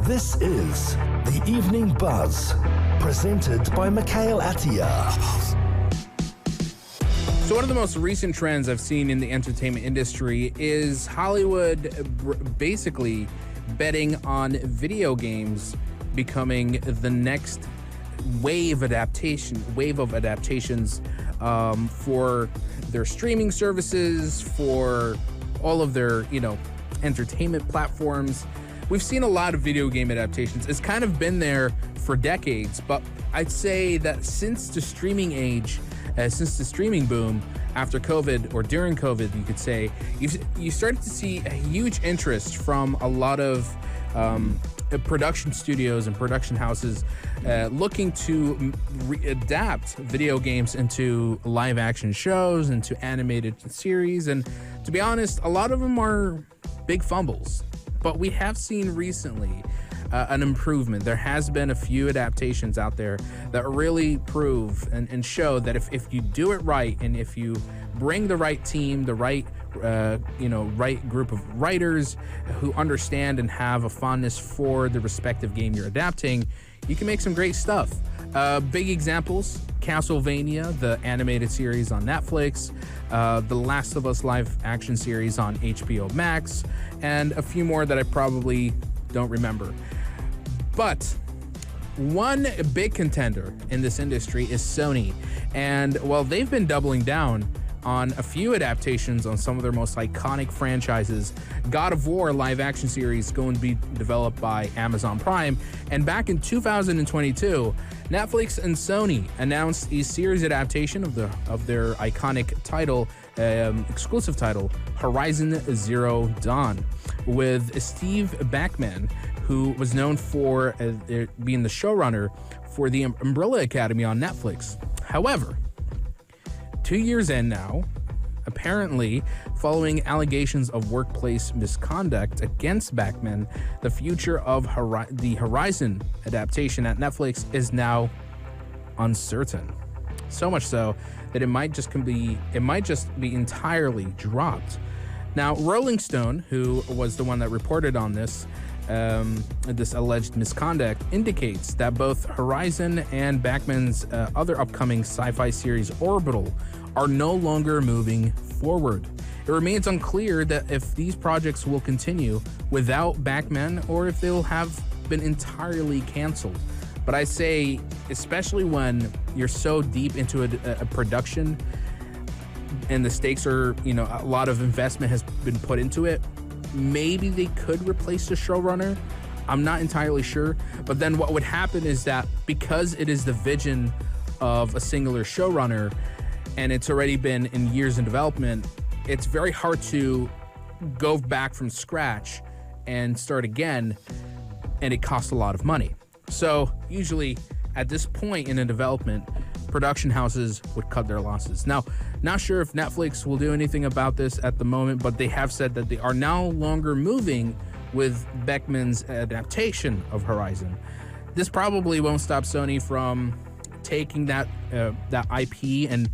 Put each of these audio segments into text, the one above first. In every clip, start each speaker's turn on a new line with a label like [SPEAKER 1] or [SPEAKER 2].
[SPEAKER 1] This is the Evening Buzz, presented by Mikhail Atiyah.
[SPEAKER 2] So one of the most recent trends I've seen in the entertainment industry is Hollywood basically betting on video games becoming the next wave of adaptations for their streaming services, for all of their, entertainment platforms. We've seen a lot of video game adaptations. It's kind of been there for decades, but I'd say that since the streaming boom after COVID, or during COVID, you could say, you started to see a huge interest from a lot of production studios and production houses looking to adapt video games into live action shows, into animated series. And to be honest, a lot of them are big fumbles. But we have seen recently an improvement. There has been a few adaptations out there that really prove and show that if you do it right, and if you bring the right team, the right right group of writers who understand and have a fondness for the respective game you're adapting, you can make some great stuff. Big examples: Castlevania, the animated series on Netflix, The Last of Us live action series on HBO Max, and a few more that I probably don't remember. But one big contender in this industry is Sony, and well, they've been doubling down on a few adaptations on some of their most iconic franchises. God of War live action series going to be developed by Amazon Prime, and back in 2022, Netflix and Sony announced a series adaptation of their iconic title, exclusive title, Horizon Zero Dawn, with Steve Bachman, who was known for being the showrunner for the Umbrella Academy on Netflix. However, 2 years in now, apparently, following allegations of workplace misconduct against Bachman, the future of the Horizon adaptation at Netflix is now uncertain. So much so that it might just be entirely dropped. Now, Rolling Stone, who was the one that reported on this alleged misconduct, indicates that both Horizon and Bachman's other upcoming sci-fi series, Orbital, are no longer moving forward. It remains unclear that if these projects will continue without Bachman or if they'll have been entirely canceled. But I say, especially when you're so deep into a production and the stakes are, a lot of investment has been put into it, maybe they could replace the showrunner. I'm not entirely sure. But then what would happen is that because it is the vision of a singular showrunner and it's already been in years in development, it's very hard to go back from scratch and start again, and it costs a lot of money. So usually at this point in a development, production houses would cut their losses. Now, not sure if Netflix will do anything about this at the moment, but they have said that they are no longer moving with Bachman's adaptation of Horizon. This probably won't stop Sony from taking that IP and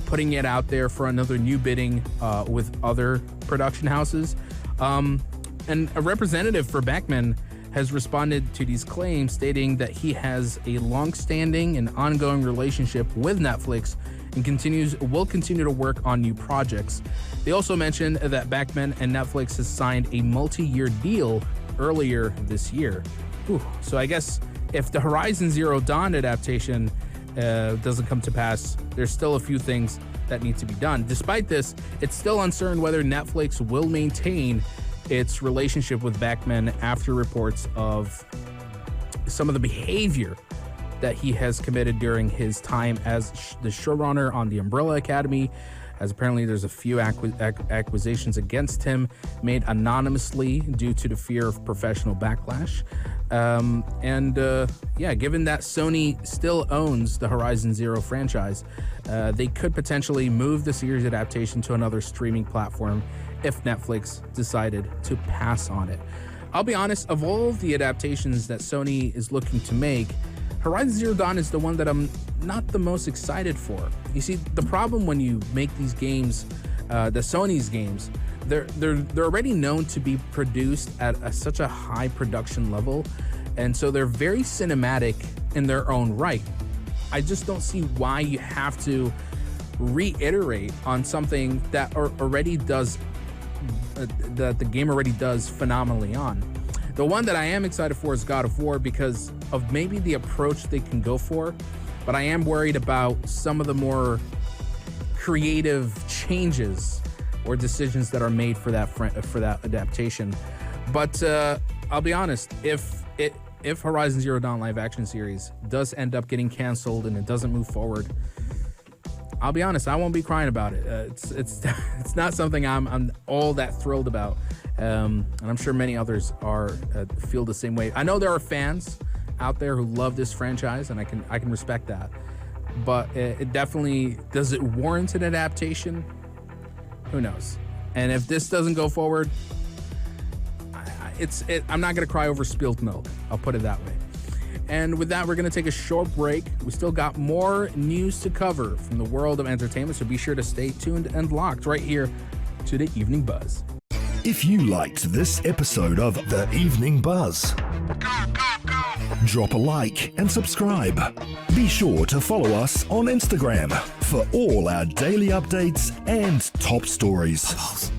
[SPEAKER 2] putting it out there for another new bidding with other production houses. And a representative for Bachman has responded to these claims, stating that he has a long-standing and ongoing relationship with Netflix and will continue to work on new projects. They also mentioned that Bachman and Netflix has signed a multi-year deal earlier this year. So I guess if the Horizon Zero Dawn adaptation doesn't come to pass, there's still a few things that need to be done. Despite this, it's still uncertain whether Netflix will maintain its relationship with Bachman after reports of some of the behavior that he has committed during his time as the showrunner on the Umbrella Academy, as apparently there's a few accusations against him made anonymously due to the fear of professional backlash. Given that Sony still owns the Horizon Zero franchise, they could potentially move the series adaptation to another streaming platform if Netflix decided to pass on it. I'll be honest, of all the adaptations that Sony is looking to make, Horizon Zero Dawn is the one that I'm not the most excited for. You see, the problem when you make these games, the Sony's games, they're already known to be produced at such a high production level, and so they're very cinematic in their own right. I just don't see why you have to reiterate on something that already does that the game already does phenomenally on. The one that I am excited for is God of War because of maybe the approach they can go for, but I am worried about some of the more creative changes or decisions that are made for that adaptation. But I'll be honest, if Horizon Zero Dawn live action series does end up getting canceled and it doesn't move forward, I'll be honest, I won't be crying about it. It's not something I'm all that thrilled about, and I'm sure many others feel the same way. I know there are fans out there who love this franchise, and I can respect that. But it definitely, does it warrant an adaptation? Who knows? And if this doesn't go forward, I'm not gonna cry over spilled milk. I'll put it that way. And with that, we're going to take a short break. We still got more news to cover from the world of entertainment, so be sure to stay tuned and locked right here to the Evening Buzz.
[SPEAKER 1] If you liked this episode of The Evening Buzz, drop a like and subscribe. Be sure to follow us on Instagram for all our daily updates and top stories.